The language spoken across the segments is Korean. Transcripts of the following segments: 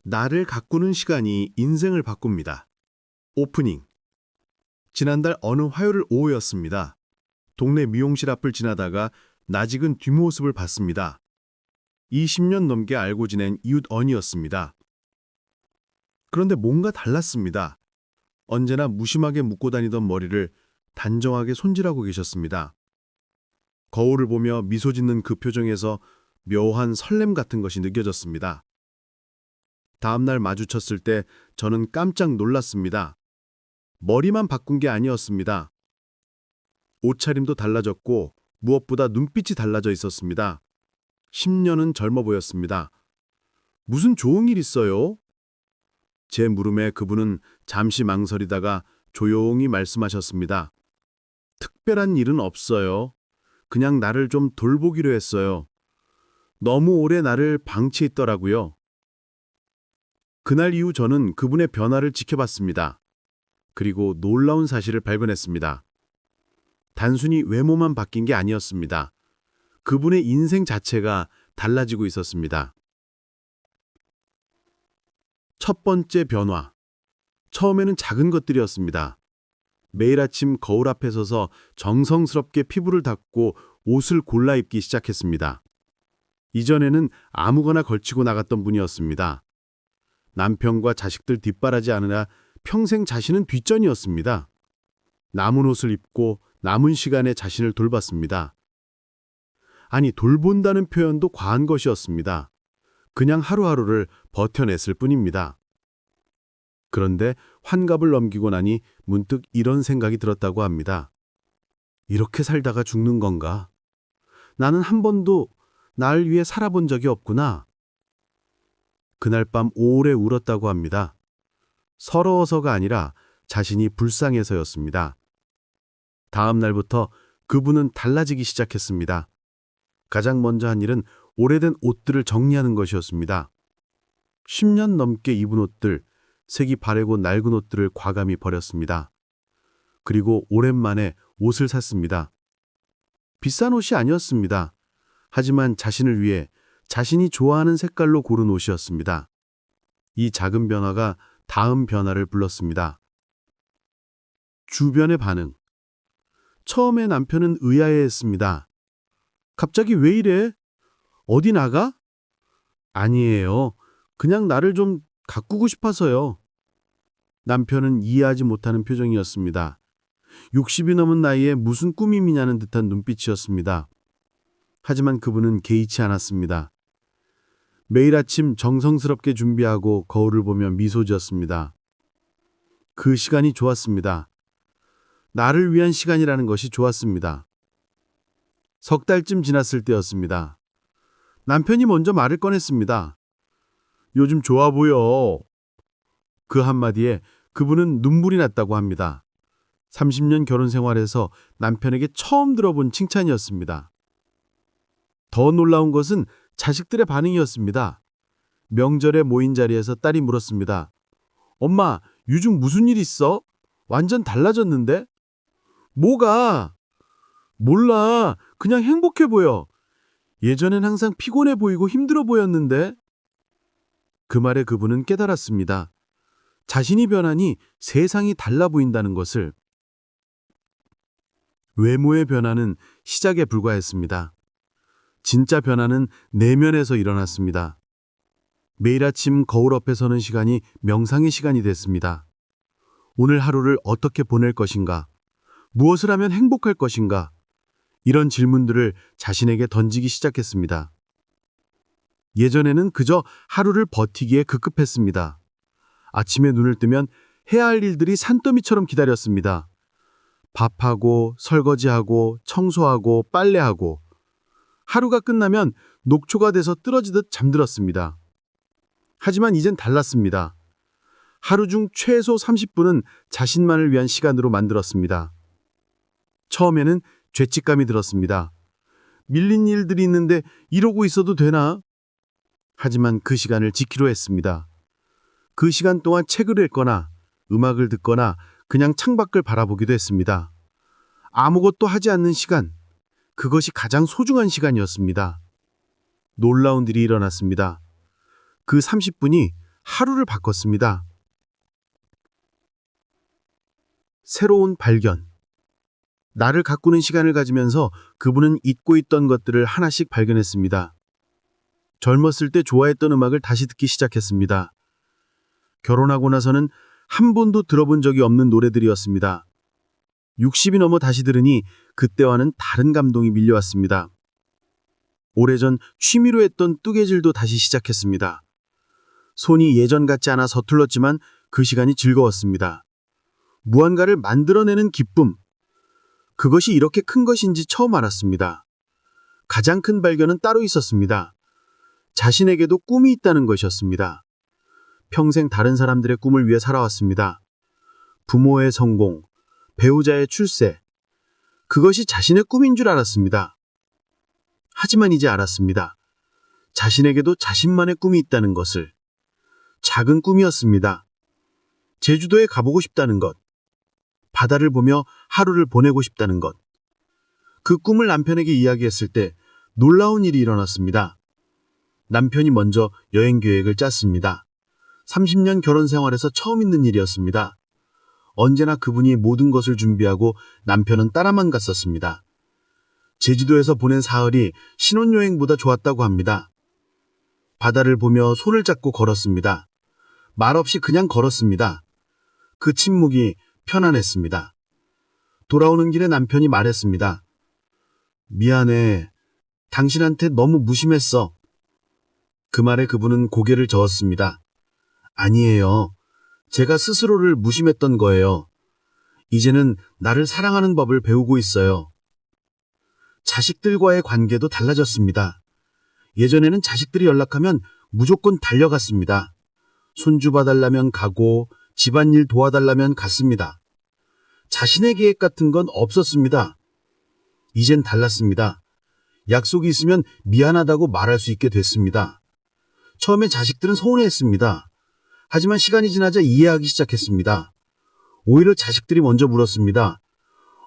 나를 가꾸는 시간이 인생을 바꿉니다. 오프닝. 지난달 어느 화요일 오후였습니다. 동네 미용실 앞을 지나다가 낯익은 뒷모습을 봤습니다. 20년 넘게 알고 지낸 이웃 언니였습니다. 그런데 뭔가 달랐습니다. 언제나 무심하게 묶고 다니던 머리를 단정하게 손질하고 계셨습니다. 거울을 보며 미소 짓는 그 표정에서 묘한 설렘 같은 것이 느껴졌습니다. 다음 날 마주쳤을 때 저는 깜짝 놀랐습니다. 머리만 바꾼 게 아니었습니다. 옷차림도 달라졌고 무엇보다 눈빛이 달라져 있었습니다. 10년은 젊어 보였습니다. 무슨 좋은 일 있어요? 제 물음에 그분은 잠시 망설이다가 조용히 말씀하셨습니다. 특별한 일은 없어요. 그냥 나를 좀 돌보기로 했어요. 너무 오래 나를 방치했더라고요. 그날 이후 저는 그분의 변화를 지켜봤습니다. 그리고 놀라운 사실을 발견했습니다. 단순히 외모만 바뀐 게 아니었습니다. 그분의 인생 자체가 달라지고 있었습니다. 첫 번째 변화. 처음에는 작은 것들이었습니다. 매일 아침 거울 앞에 서서 정성스럽게 피부를 닦고 옷을 골라 입기 시작했습니다. 이전에는 아무거나 걸치고 나갔던 분이었습니다. 남편과 자식들 뒷바라지 하느라 평생 자신은 뒷전이었습니다. 남은 옷을 입고 남은 시간에 자신을 돌봤습니다. 아니, 돌본다는 표현도 과한 것이었습니다. 그냥 하루하루를 버텨냈을 뿐입니다. 그런데 환갑을 넘기고 나니 문득 이런 생각이 들었다고 합니다. 이렇게 살다가 죽는 건가? 나는 한 번도 날 위해 살아본 적이 없구나. 그날 밤 오래 울었다고 합니다. 서러워서가 아니라 자신이 불쌍해서였습니다. 다음 날부터 그분은 달라지기 시작했습니다. 가장 먼저 한 일은 오래된 옷들을 정리하는 것이었습니다. 10년 넘게 입은 옷들, 색이 바래고 낡은 옷들을 과감히 버렸습니다. 그리고 오랜만에 옷을 샀습니다. 비싼 옷이 아니었습니다. 하지만 자신을 위해 자신이 좋아하는 색깔로 고른 옷이었습니다. 이 작은 변화가 다음 변화를 불렀습니다. 주변의 반응. 처음에 남편은 의아해했습니다. 갑자기 왜 이래? 어디 나가? 아니에요. 그냥 나를 좀 가꾸고 싶어서요. 남편은 이해하지 못하는 표정이었습니다. 60이 넘은 나이에 무슨 꾸밈이냐는 듯한 눈빛이었습니다. 하지만 그분은 개의치 않았습니다. 매일 아침 정성스럽게 준비하고 거울을 보며 미소 지었습니다. 그 시간이 좋았습니다. 나를 위한 시간이라는 것이 좋았습니다. 석 달쯤 지났을 때였습니다. 남편이 먼저 말을 꺼냈습니다. 요즘 좋아 보여. 그 한마디에 그분은 눈물이 났다고 합니다. 30년 결혼 생활에서 남편에게 처음 들어본 칭찬이었습니다. 더 놀라운 것은 자식들의 반응이었습니다. 명절에 모인 자리에서 딸이 물었습니다. 엄마, 요즘 무슨 일 있어? 완전 달라졌는데? 뭐가? 몰라. 그냥 행복해 보여. 예전엔 항상 피곤해 보이고 힘들어 보였는데? 그 말에 그분은 깨달았습니다. 자신이 변하니 세상이 달라 보인다는 것을. 외모의 변화는 시작에 불과했습니다. 진짜 변화는 내면에서 일어났습니다. 매일 아침 거울 앞에 서는 시간이 명상의 시간이 됐습니다. 오늘 하루를 어떻게 보낼 것인가? 무엇을 하면 행복할 것인가? 이런 질문들을 자신에게 던지기 시작했습니다. 예전에는 그저 하루를 버티기에 급급했습니다. 아침에 눈을 뜨면 해야 할 일들이 산더미처럼 기다렸습니다. 밥하고 설거지하고 청소하고 빨래하고 하루가 끝나면 녹초가 돼서 쓰러지듯 잠들었습니다. 하지만 이젠 달랐습니다. 하루 중 최소 30분은 자신만을 위한 시간으로 만들었습니다. 처음에는 죄책감이 들었습니다. 밀린 일들이 있는데 이러고 있어도 되나? 하지만 그 시간을 지키려 했습니다. 그 시간 동안 책을 읽거나 음악을 듣거나 그냥 창밖을 바라보기도 했습니다. 아무것도 하지 않는 시간, 그것이 가장 소중한 시간이었습니다. 놀라운 일이 일어났습니다. 그 30분이 하루를 바꿨습니다. 새로운 발견. 나를 가꾸는 시간을 가지면서 그분은 잊고 있던 것들을 하나씩 발견했습니다. 젊었을 때 좋아했던 음악을 다시 듣기 시작했습니다. 결혼하고 나서는 한 번도 들어본 적이 없는 노래들이었습니다. 60이 넘어 다시 들으니 그때와는 다른 감동이 밀려왔습니다. 오래전 취미로 했던 뜨개질도 다시 시작했습니다. 손이 예전 같지 않아 서툴렀지만 그 시간이 즐거웠습니다. 무언가를 만들어내는 기쁨. 그것이 이렇게 큰 것인지 처음 알았습니다. 가장 큰 발견은 따로 있었습니다. 자신에게도 꿈이 있다는 것이었습니다. 평생 다른 사람들의 꿈을 위해 살아왔습니다. 부모의 성공, 배우자의 출세. 그것이 자신의 꿈인 줄 알았습니다. 하지만 이제 알았습니다. 자신에게도 자신만의 꿈이 있다는 것을. 작은 꿈이었습니다. 제주도에 가보고 싶다는 것. 바다를 보며 하루를 보내고 싶다는 것. 그 꿈을 남편에게 이야기했을 때 놀라운 일이 일어났습니다. 남편이 먼저 여행 계획을 짰습니다. 30년 결혼 생활에서 처음 있는 일이었습니다. 언제나 그분이 모든 것을 준비하고 남편은 따라만 갔었습니다. 제주도에서 보낸 사흘이 신혼여행보다 좋았다고 합니다. 바다를 보며 손을 잡고 걸었습니다. 말없이 그냥 걸었습니다. 그 침묵이 편안했습니다. 돌아오는 길에 남편이 말했습니다. 미안해. 당신한테 너무 무심했어. 그 말에 그분은 고개를 저었습니다. 아니에요. 제가 스스로를 무심했던 거예요. 이제는 나를 사랑하는 법을 배우고 있어요. 자식들과의 관계도 달라졌습니다. 예전에는 자식들이 연락하면 무조건 달려갔습니다. 손주 봐달라면 가고 집안일 도와달라면 갔습니다. 자신의 계획 같은 건 없었습니다. 이젠 달랐습니다. 약속이 있으면 미안하다고 말할 수 있게 됐습니다. 처음에 자식들은 서운해했습니다. 하지만 시간이 지나자 이해하기 시작했습니다. 오히려 자식들이 먼저 물었습니다.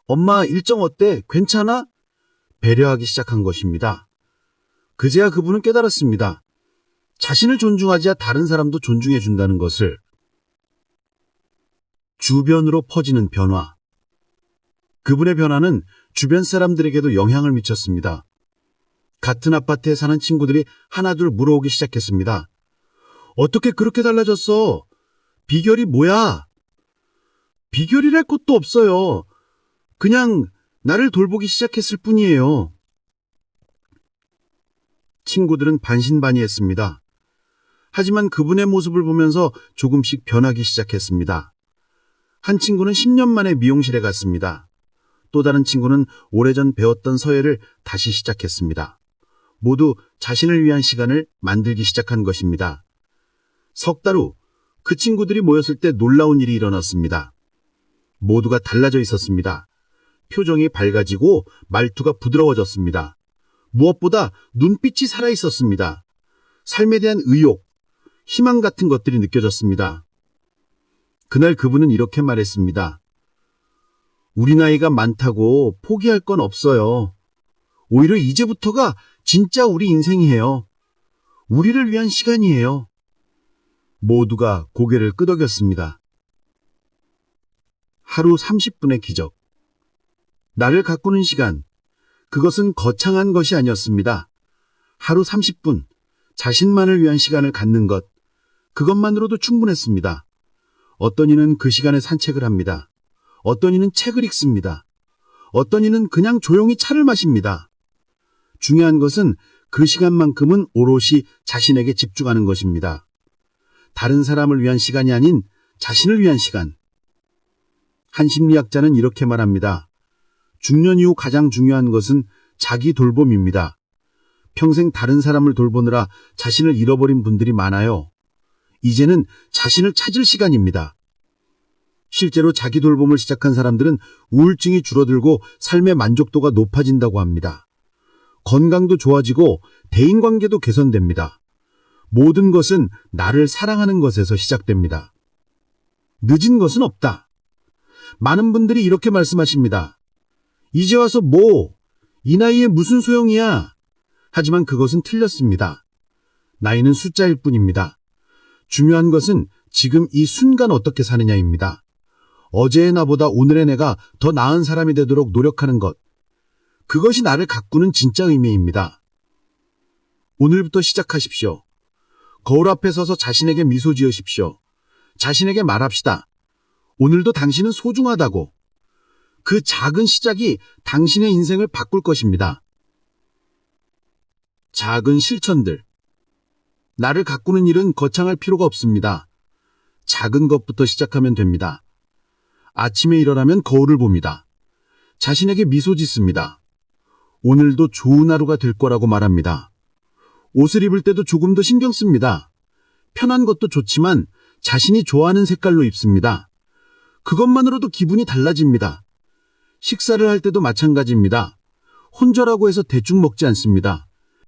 엄마 일정 어때? 괜찮아? 배려하기 시작한 것입니다. 그제야 그분은 깨달았습니다. 자신을 존중하지야 다른 사람도 존중해 준다는 것을. 주변으로 퍼지는 변화. 그분의 변화는 주변 사람들에게도 영향을 미쳤습니다. 같은 아파트에 사는 친구들이 하나둘 물어오기 시작했습니다. 어떻게 그렇게 달라졌어? 비결이 뭐야? 비결이랄 것도 없어요. 그냥 나를 돌보기 시작했을 뿐이에요. 친구들은 반신반의했습니다. 하지만 그분의 모습을 보면서 조금씩 변하기 시작했습니다. 한 친구는 10년 만에 미용실에 갔습니다. 또 다른 친구는 오래전 배웠던 서예를 다시 시작했습니다. 모두 자신을 위한 시간을 만들기 시작한 것입니다. 석 달 후 그 친구들이 모였을 때 놀라운 일이 일어났습니다. 모두가 달라져 있었습니다. 표정이 밝아지고 말투가 부드러워졌습니다. 무엇보다 눈빛이 살아있었습니다. 삶에 대한 의욕, 희망 같은 것들이 느껴졌습니다. 그날 그분은 이렇게 말했습니다. 우리 나이가 많다고 포기할 건 없어요. 오히려 이제부터가 진짜 우리 인생이에요. 우리를 위한 시간이에요. 모두가 고개를 끄덕였습니다. 하루 30분의 기적. 나를 가꾸는 시간. 그것은 거창한 것이 아니었습니다. 하루 30분, 자신만을 위한 시간을 갖는 것. 그것만으로도 충분했습니다. 어떤 이는 그 시간에 산책을 합니다. 어떤 이는 책을 읽습니다. 어떤 이는 그냥 조용히 차를 마십니다. 중요한 것은 그 시간만큼은 오롯이 자신에게 집중하는 것입니다. 다른 사람을 위한 시간이 아닌 자신을 위한 시간. 한 심리학자는 이렇게 말합니다. 중년 이후 가장 중요한 것은 자기 돌봄입니다. 평생 다른 사람을 돌보느라 자신을 잃어버린 분들이 많아요. 이제는 자신을 찾을 시간입니다. 실제로 자기 돌봄을 시작한 사람들은 우울증이 줄어들고 삶의 만족도가 높아진다고 합니다. 건강도 좋아지고 대인관계도 개선됩니다. 모든 것은 나를 사랑하는 것에서 시작됩니다. 늦은 것은 없다. 많은 분들이 이렇게 말씀하십니다. 이제 와서 뭐, 이 나이에 무슨 소용이야. 하지만 그것은 틀렸습니다. 나이는 숫자일 뿐입니다. 중요한 것은 지금 이 순간 어떻게 사느냐입니다. 어제의 나보다 오늘의 내가 더 나은 사람이 되도록 노력하는 것. 그것이 나를 가꾸는 진짜 의미입니다. 오늘부터 시작하십시오. 거울 앞에 서서 자신에게 미소 지으십시오. 자신에게 말합시다. 오늘도 당신은 소중하다고. 그 작은 시작이 당신의 인생을 바꿀 것입니다. 작은 실천들. 나를 가꾸는 일은 거창할 필요가 없습니다. 작은 것부터 시작하면 됩니다. 아침에 일어나면 거울을 봅니다. 자신에게 미소 짓습니다. 오늘도 좋은 하루가 될 거라고 말합니다. 옷을 입을 때도 조금 더 신경 씁니다. 편한 것도 좋지만 자신이 좋아하는 색깔로 입습니다. 그것만으로도 기분이 달라집니다. 식사를 할 때도 마찬가지입니다. 혼자라고 해서 대충 먹지 않습니다.